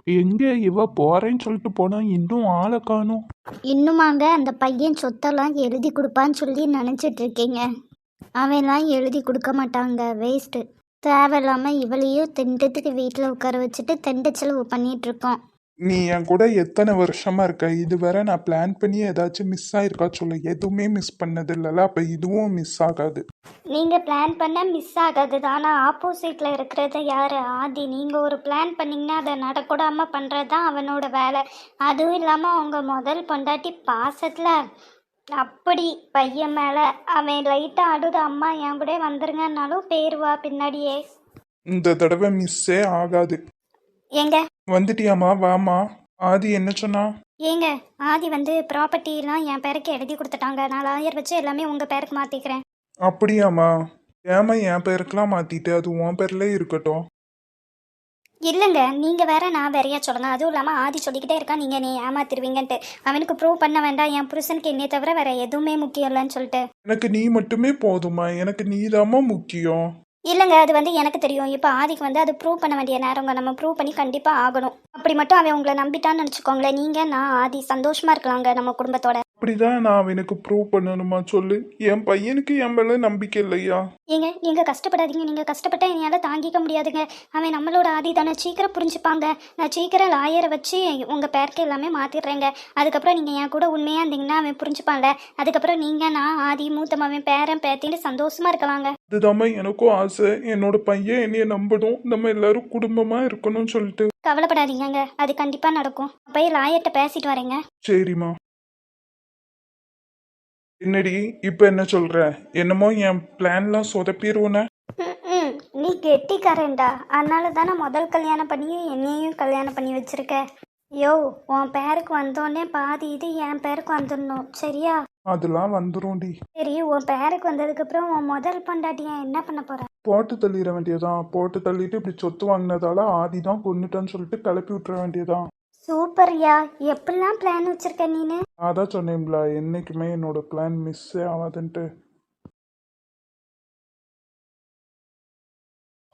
எங்க இவ போறேன்னு சொல்லிட்டு போனா இன்னும் ஆளை காணோம். இன்னுமாங்க அந்த பையன் சொத்தெல்லாம் எழுதி கொடுப்பான்னு சொல்லி நினச்சிட்டு இருக்கீங்க. அவன்லாம் எழுதி கொடுக்க மாட்டாங்க, வேஸ்ட்டு. தேவையில்லாமல் இவளையும் திண்டத்துக்கு வீட்டில் உட்கார வச்சுட்டு தெண்ட செலவு பண்ணிகிட்ருக்கோம். நீ என் கூட எத்தனை வருஷமா இருக்க? இதுவரை நான் பிளான் பண்ணி ஏதாச்சும் மிஸ் ஆயிருக்கா சொல்லு. எதுவுமே மிஸ் பண்ணது இல்லைல்ல, அப்ப இதுவும் மிஸ் ஆகாது. நீங்கள் பிளான் பண்ண மிஸ் ஆகாது தான். ஆனால் ஆப்போசிட்டில் இருக்கிறது யார்? ஆதி. நீங்கள் ஒரு பிளான் பண்ணிங்கன்னா அதை நடக்கூடாமல் பண்ணுறது தான் அவனோட வேலை. அதுவும் இல்லாமல் அவங்க முதல் பொண்டாட்டி பாசத்தில் அப்படி பையன் மேலே அவன் லைட்டாக அழுது அம்மா என் கூட வந்துருங்கன்னாலும் பேருவா பின்னாடியே. இந்த தடவை மிஸ்ஸே ஆகாது. ஏங்க வந்துட்டியாமா? வாமா. ஆதி என்ன சொன்னா? ஏங்க ஆதி வந்து ப்ராப்பர்ட்டிலாம் என் பேருக்கு எழுதி கொடுத்துட்டாங்க. நான் லாயர் வச்சு எல்லாமே உங்கள் பேருக்கு மாற்றிக்கிறேன். அப்படியாம்மா? ஏமா என் பேருக்கெல்லாம் மாத்திட்டு அது உன் பேர்ல இருக்கட்டும். இல்லைங்க, நீங்கள் வேற நான் வேறையா சொல்லுங்க. அதுவும் இல்லாமல் ஆதி சொல்லிக்கிட்டே இருக்கான் நீங்கள் நீ ஏமாத்திருவீங்கன்ட்டு. அவனுக்கு ப்ரூவ் பண்ண வேண்டாம், என் புருஷனுக்கு என்னைய தவிர வேற எதுவுமே முக்கியம் இல்லைன்னு சொல்லிட்டு. எனக்கு நீ மட்டுமே போதுமா? எனக்கு நீதாம்மா முக்கியம். இல்லைங்க, அது வந்து எனக்கு தெரியும். இப்போ ஆதிக்கு வந்து அது ப்ரூவ் பண்ண வேண்டிய நேரங்க. நம்ம ப்ரூவ் பண்ணி கண்டிப்பாக ஆகணும். அப்படி மட்டும் அவன் உங்களை நம்பிட்டான்னு நினச்சிக்கோங்களேன். நீங்கள் நான் ஆதி சந்தோஷமாக இருக்கலாங்க நம்ம குடும்பத்தோட. அப்படிதான் நான் அவனுக்கு ப்ரூவ் பண்ணணுமா சொல்லு? என் பையனுக்கு என் மேல நம்பிக்கை இல்லையா? ஏங்க நீங்கள் கஷ்டப்படாதீங்க. நீங்கள் கஷ்டப்பட்டா என்னால் தாங்கிக்க முடியாதுங்க. அவன் நம்மளோட ஆதி தானே, சீக்கிரம் புரிஞ்சுப்பாங்க. நான் சீக்கிரம் லாயரை வச்சு உங்கள் பேருக்கு எல்லாமே மாற்றிடுறேங்க. அதுக்கப்புறம் நீங்கள் என் கூட உண்மையாக இருந்தீங்கன்னா அவன் புரிஞ்சுப்பாங்க. அதுக்கப்புறம் நீங்கள் நான் ஆதி மூத்த மகன் பேரன் பேத்தின்னு சந்தோஷமாக இருக்கலாங்க. அதுதாம்மா எனக்கும் ஆசை. என்னோட பையன் என்னைய நம்பணும், நம்ம எல்லாரும் குடும்பமா இருக்கணும்னு சொல்லிட்டு. கவலைப்படாதீங்கங்க, அது கண்டிப்பாக நடக்கும். போய் லாயர்கிட்ட பேசிட்டு வரேங்க. சரிம்மா. என்னடி இப்ப என்ன சொல்ற? என்னமோ என் பிளான்லாம் சொதப்பிடுவோன? ம் நீ கெட்டிக்காரன்டா. அதனால தானே முதல் கல்யாணம் பண்ணி என்னையும் கல்யாணம் பண்ணி வச்சிருக்க. யோ, உன் பேருக்கு வந்தோடனே பாதி இது என் பேருக்கு வந்துடணும், சரியா? அதெல்லாம் வந்துரும்டி. சரி, உன் பேருக்கு வந்ததுக்கப்புறம் உன் முதல் பொண்டாட்டியை என்ன பண்ண போற? போட்டு தள்ளிட வேண்டியதான். போட்டு தள்ளிட்டு இப்படி சொத்து வாங்கினதால ஆதி தான் கொன்னுட்டான்னு சொல்லிட்டு கிளப்பி விட்டுற வேண்டியதான். சூப்பர்யா. எப்படிலாம் பிளான் வச்சிருக்க நீனு? அதான் சொன்னேன்ல, என்னைக்குமே என்னோட பிளான் மிஸ்ஸே ஆகாதுன்ட்டு.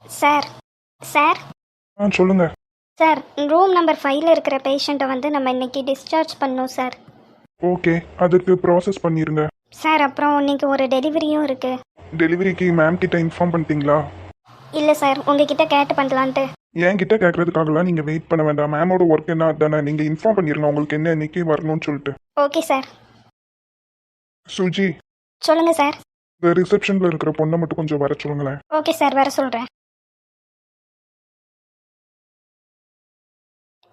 சார் சார் சொல்லுங்க. சார், ரூம் நம்பர் 5ல் இருக்கிற பேஷண்ட்டை வந்து நம்ம இன்னைக்கு டிஸ்சார்ஜ் பண்ணோம் சார். ஓகே, அதுக்கு ப்ராசஸ் பண்ணிருங்க. சார், அப்புறம் இன்னைக்கு ஒரு டெலிவரியும் இருக்கு. டெலிவரிக்கு மேம் கிட்ட இன்ஃபார்ம் பண்ணிட்டீங்களா? இல்லை சார், உங்ககிட்ட கேட்டு பண்ணலான்ட்டு. என்கிட்ட கேட்கறதுக்காகலாம் நீங்க வெயிட் பண்ண வேண்டாம். மேமோட ஒர்க் என்ன தானே, நீங்க இன்ஃபார்ம் பண்ணிருங்க உங்களுக்கு என்ன இன்னைக்கு வரணும்னு சொல்லிட்டு. Okay sir. சுஜி, சொல்லுங்க சார். இந்த ரிசப்ஷன்ல இருக்கிற பொண்ணை மட்டும் கொஞ்சம் வர சொல்லுங்களேன். ஓகே சார், வர சொல்கிறேன்.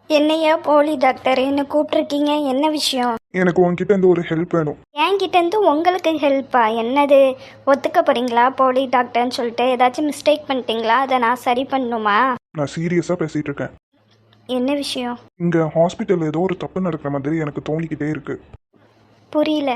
என்னையா போலி டாக்டர் என்ன கூப்பிட்ருக்கீங்க? என்ன விஷயம்? எனக்கு உன்கிட்ட இருந்து ஒரு ஹெல்ப் வேணும். என்கிட்டேருந்து உங்களுக்கு ஹெல்ப்பா? என்னது, ஒத்துக்க போறீங்களா போலி டாக்டர்னு சொல்லிட்டு? ஏதாச்சும் மிஸ்டேக் பண்ணிட்டீங்களா? அதை நான் சரி பண்ணணுமா? நான் சீரியஸா பேசிட்டு இருக்கேன். என்ன விஷயம்? இங்க ஹாஸ்பிட்டல் ஏதோ ஒரு தப்பு நடக்கிற மாதிரி எனக்கு தோணிக்கிட்டே இருக்கு. புரியல.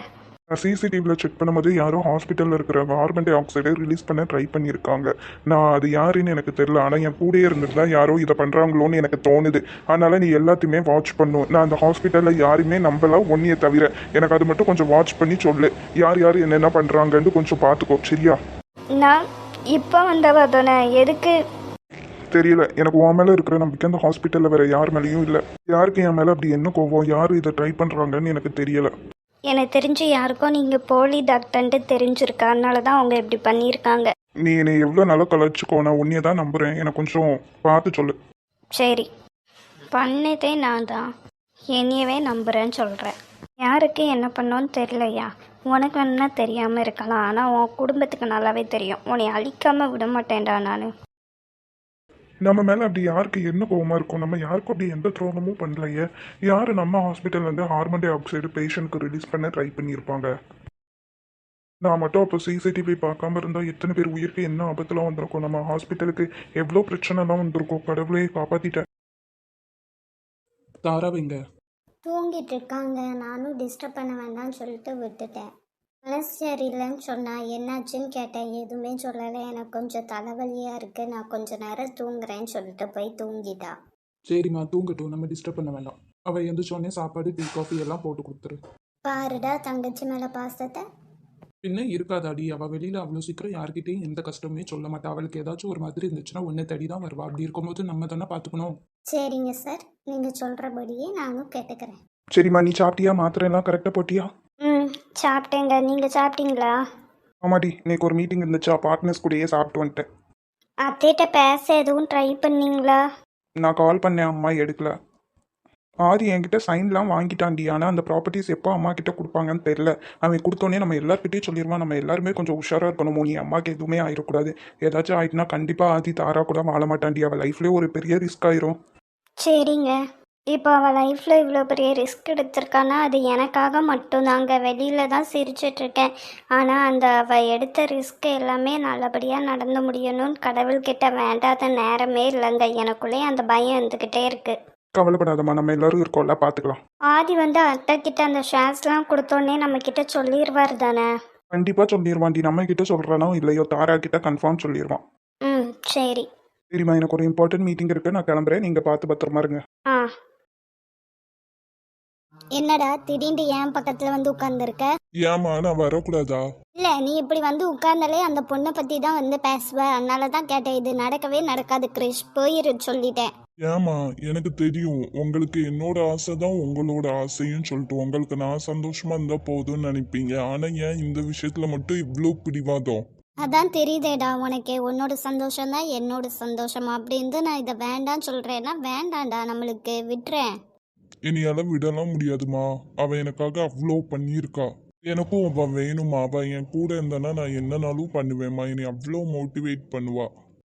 சிசிடிவியில் செக் பண்ணும்போது யாரோ ஹாஸ்பிட்டலில் இருக்கிற கார்பன் டை ஆக்சைடை ரிலீஸ் பண்ண ட்ரை பண்ணியிருக்காங்க. நான் அது யாருன்னு எனக்கு தெரியல, ஆனால் என் கூடயே இருந்ததுல யாரோ இதை பண்ணுறாங்களோன்னு எனக்கு தோணுது. அதனால் நீ எல்லாத்தையுமே வாட்ச் பண்ணும். நான் அந்த ஹாஸ்பிட்டலில் யாருமே நம்பல ஒன்றையை தவிர. எனக்கு அது மட்டும் கொஞ்சம் வாட்ச் பண்ணி சொல்லு. யார் யார் என்னென்ன பண்ணுறாங்கன்னு கொஞ்சம் பார்த்துக்கோ, சரியா? நான் இப்போ வந்தவ தானே, எதுக்கு? தெரியல, எனக்கு உன் மேலே இருக்கிற நம்பிக்கை அந்த ஹாஸ்பிட்டலில் வேறு யார் மேலேயும் இல்லை. யாருக்கு என் மேலே அப்படி என்ன கோவம், யார் இதை ட்ரை பண்ணுறாங்கன்னு எனக்கு தெரியலை. எனக்கு தெரிஞ்சு யாருக்கும் நீங்கள் போலி டாக்டர்ன்ட்டு தெரிஞ்சிருக்கா, அதனால தான் அவங்க இப்படி பண்ணியிருக்காங்க. நீ என்னை எவ்வளோ நல்லா கலாச்சிக்கோ, நான் உன்னையே தான் நம்புகிறேன். எனக்கு கொஞ்சம் பார்த்து சொல்லு. சரி, பண்ணதே நான் தான், என்னையவே நம்புகிறேன்னு சொல்கிறேன். யாருக்கு என்ன பண்ணோன்னு தெரியலையா? உனக்கு என்ன தெரியாமல் இருக்கலாம், ஆனால் உன் குடும்பத்துக்கு நல்லாவே தெரியும். உன்னை அழிக்காமல் விட மாட்டேன்டா நான். நம்ம மேலே அப்படி யாருக்கு என்ன கோவமாக இருக்கும்? நம்ம யாருக்கும் அப்படி எந்த துரோகமும் பண்ணலையே. யார் நம்ம ஹாஸ்பிட்டல்லேருந்து கார்பன் டை ஆக்சைடு பேஷண்ட்க்கு ரிலீஸ் பண்ண ட்ரை பண்ணியிருப்பாங்க? நான் மட்டும் அப்போ சிசிடிவி பார்க்காம இருந்தால் எத்தனை பேர் உயிருக்கு என்ன ஆபத்துலாம் வந்திருக்கும்? நம்ம ஹாஸ்பிட்டலுக்கு எவ்வளோ பிரச்சனைலாம் வந்திருக்கும். கடவுளே காப்பாற்றிட்டேன். தாராவிங்க தூங்கிட்டு இருக்காங்க, நானும் டிஸ்டர்ப் பண்ண வேண்டாம்னு சொல்லிட்டு விட்டுட்டேன். மனசு சரியில்லைன்னு சொன்னா என்னாச்சுன்னு கேட்டேன், எதுவுமே சொல்லலை. எனக்கு கொஞ்சம் தலைவலியாக இருக்குது, நான் கொஞ்சம் நேரம் தூங்குறேன்னு சொல்லிட்டு போய் தூங்கிட்டா. சரிம்மா, தூங்கட்டும், நம்ம டிஸ்டர்ப் பண்ண வேண்டாம். அவள் எந்திரிச்சோடனே சாப்பாடு டீ காஃபி எல்லாம் போட்டு கொடுத்துரு. பாருடா தங்கச்சி மேலே பாசத்தை. பின்ன இருக்காதாடி, அவள் வெளியில் அவ்வளோ சீக்கிரம் யார்கிட்டயும் எந்த கஷ்டமுமே சொல்ல மாட்டா. அவளுக்கு ஏதாச்சும் ஒரு மாதிரி இருந்துச்சுன்னா உன்னை தேடி தான் வருவா. அப்படி இருக்கும்போது நம்ம தானே பார்த்துக்கணும். சரிங்க சார், நீங்கள் சொல்கிறபடியே நானும் கேட்டுக்கிறேன். சரிம்மா, நீ சாப்பிட்டியா? மாத்திரை எல்லாம் கரெக்டாக போட்டியா? ம், சாப்பிட்டேங்க. நீங்கள் சாப்பிட்டீங்களா? ஆமாடி, இன்னைக்கு ஒரு மீட்டிங் இருந்துச்சா, பார்ட்னர்ஸ் கூடயே சாப்பிட்டு வந்துட்டேன். அத்தைகிட்ட பேச எதுவும் ட்ரை பண்ணீங்களா? நான் கால் பண்ணேன், அம்மா எடுக்கல. ஆதி என்கிட்ட சைன்லாம் வாங்கிட்டான்டி, ஆனால் அந்த ப்ராப்பர்ட்டிஸ் எப்போ அம்மா கிட்ட கொடுப்பாங்கன்னு தெரில. அவன் கொடுத்தோன்னே நம்ம எல்லாருக்கிட்டையும் சொல்லிடுவான். நம்ம எல்லாருமே கொஞ்சம் உஷாராக இருக்கணும். நீ அம்மாவுக்கு எதுவுமே ஆயிடக்கூடாது. ஏதாச்சும் ஆயிட்டுனா கண்டிப்பாக ஆதி தாரா கூட வாழ மாட்டான்டி. அவள் லைஃப்லேயே ஒரு பெரிய ரிஸ்க் ஆயிரும். சரிங்க. இப்போ அவள் லைஃப்பில் இவ்வளோ பெரிய ரிஸ்க் எடுத்திருக்கானா அது எனக்காக மட்டும்தாங்க. வெளியில் தான் சிரிச்சிட்ருக்கேன். ஆனால் அந்த அவள் எடுத்த ரிஸ்க் எல்லாமே நல்லபடியாக நடந்து முடியணும்னு கடவுள்கிட்ட வேண்டாத நேரமே இல்லைங்க. எனக்குள்ளே அந்த பயம் இருந்துக்கிட்டே இருக்குது. கவலைப்படாதம்மா, நம்ம எல்லாரும் இருக்கோம்ல, பார்த்துக்கலாம். ஆதி வந்து அத்தை கிட்ட அந்த ஷேர்ஸ்லாம் கொடுத்தோன்னே நம்மக்கிட்ட சொல்லிடுவார் தானே? கண்டிப்பாக சொல்லிடுவான்டி. நம்ம கிட்ட சொல்கிறானோ இல்லையோ, தாரா கிட்ட கன்ஃபார்ம் சொல்லிடுவான். ம், சரி. சரிம்மா, எனக்கு ஒரு இம்பார்ட்டன்ட் மீட்டிங் இருக்குது, நான் கிளம்புறேன். நீங்கள் பார்த்து பத்திரமா இருங்க. ஆ. என்னடா திடீர்னு ஏன் பக்கத்தில் வந்து உட்காந்துருக்க? ஏம்மா, நான் வரக்கூடாதா? இல்லை, நீ இப்படி வந்து உட்கார்ந்தாலே அந்த பொண்ணை பற்றி தான் வந்து பேசுவ. அதனால தான் கேட்டேன். இது நடக்கவே நடக்காது கிரிஷ், போயிரு சொல்லிட்டேன். ஏமா, எனக்கு தெரியும் உங்களுக்கு என்னோட ஆசை தான் உங்களோட ஆசைன்னு சொல்லிட்டு உங்களுக்கு நான் சந்தோஷமா இருந்தா போதும்னு நினைப்பீங்க. ஆனா ஏன் இந்த விஷயத்துல மட்டும் இவ்வளோ பிடிவாதம்? அதான் தெரியுதேடா உனக்கே, உன்னோட சந்தோஷம் தான் என்னோட சந்தோஷம். அப்படின்னு நான் இதை வேண்டான்னு சொல்கிறேன்னா வேண்டாம்டா, நம்மளுக்கு விட்டுறேன். இனியால விடலாம் முடியாதுமா. அவ எனக்காக அவ்வளோ பண்ணியிருக்கா. எனக்கும் அவ வேணுமா. அவ என் கூட இருந்தானா நான் என்னனாலும் பண்ணுவேம்மா. என்னை அவ்வளோ மோட்டிவேட் பண்ணுவா.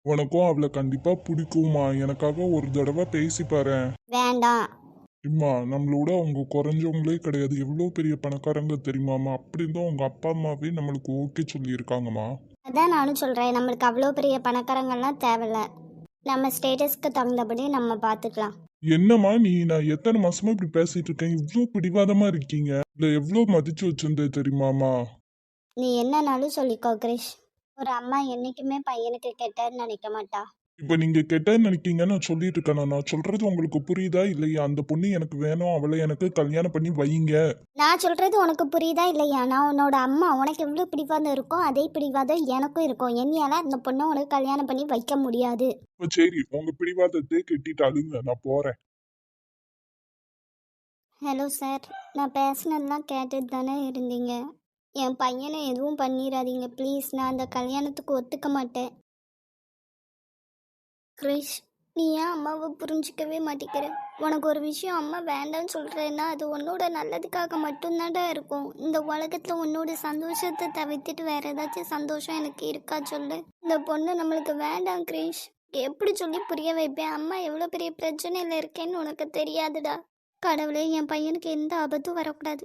உனக்கும் அவளை கண்டிப்பா பிடிக்குமா. எனக்காக ஒரு தடவை பேசி பாரேன். வேண்டாம். இம்மா, நம்மளோட அவங்க குறைஞ்சவங்களே கிடையாது. எவ்வளோ பெரிய பணக்காரங்க தெரியுமாம்மா. அப்படி இருந்தும் அவங்க அப்பா அம்மாவே நம்மளுக்கு ஓகே சொல்லியிருக்காங்கம்மா. அதான் நானும் சொல்கிறேன், நம்மளுக்கு அவ்வளோ பெரிய பணக்காரங்கள்லாம் தேவையில்ல. நம்ம ஸ்டேட்டஸ்க்கு தகுந்தபடி நம்ம பார்த்துக்கலாம். என்னம்மா நீ, நான் எத்தனை மாசமா இப்படி பேசிட்டு இருக்கேன். இவ்வளோ பிடிவாதமா இருக்கீங்க. இல்லை எவ்வளோ மதிச்சு வச்சிருந்தே தெரியுமாம்மா. நீ என்னன்னாலும் சொல்லிக்கோ கிரிஷ். ஒரு அம்மா என்றைக்குமே பையனுக்கு கெட்டன்னு நினைக்க மாட்டா. இப்போ நீங்க கெட்டன்னு நினைக்கீங்கன்னு நான் சொல்லிட்டு இருக்கேன். நான் சொல்றது உங்களுக்கு புரியுதா இல்லையா? அந்த பொண்ணு எனக்கு வேணும், அவளை எனக்கு கல்யாணம் பண்ணி வைங்க. நான் சொல்கிறது உனக்கு புரியுதா இல்லையா? நான் உன்னோட அம்மா. உனக்கு எவ்வளோ பிடிவாதம் இருக்கோ அதே பிடிவாதம் எனக்கும் இருக்கும். என்னையால் அந்த பொண்ணை உனக்கு கல்யாணம் பண்ணி வைக்க முடியாது. இப்போ சரி, உங்க பிடிவாதத்தை கெட்டிட்டாலுங்க, நான் போறேன். ஹலோ சார், நான் பேசினதெல்லாம் கேட்டுட்டு தானே இருந்தீங்க. என் பையனை எதுவும் பண்ணிடாதீங்க ப்ளீஸ். நான் அந்த கல்யாணத்துக்கு ஒத்துக்க மாட்டேன். கிரிஷ், நீ ஏன் அம்மாவை புரிஞ்சிக்கவே மாட்டேங்கிற? உனக்கு ஒரு விஷயம் அம்மா வேண்டாம்னு சொல்கிறேன்னா அது உன்னோட நல்லதுக்காக மட்டும்தான்டா இருக்கும். இந்த உலகத்தில் உன்னோட சந்தோஷத்தை தவிர்த்துட்டு வேற ஏதாச்சும் சந்தோஷம் எனக்கு இருக்கா சொல்லு. இந்த பொண்ணு நம்மளுக்கு வேண்டாம் கிரிஷ். எப்படி சொல்லி புரிய வைப்பேன்? அம்மா எவ்வளோ பெரிய பிரச்சனையில் இருக்கேன்னு உனக்கு தெரியாதுடா. கடவுளே, என் பையனுக்கு எந்த ஆபத்தும் வரக்கூடாது.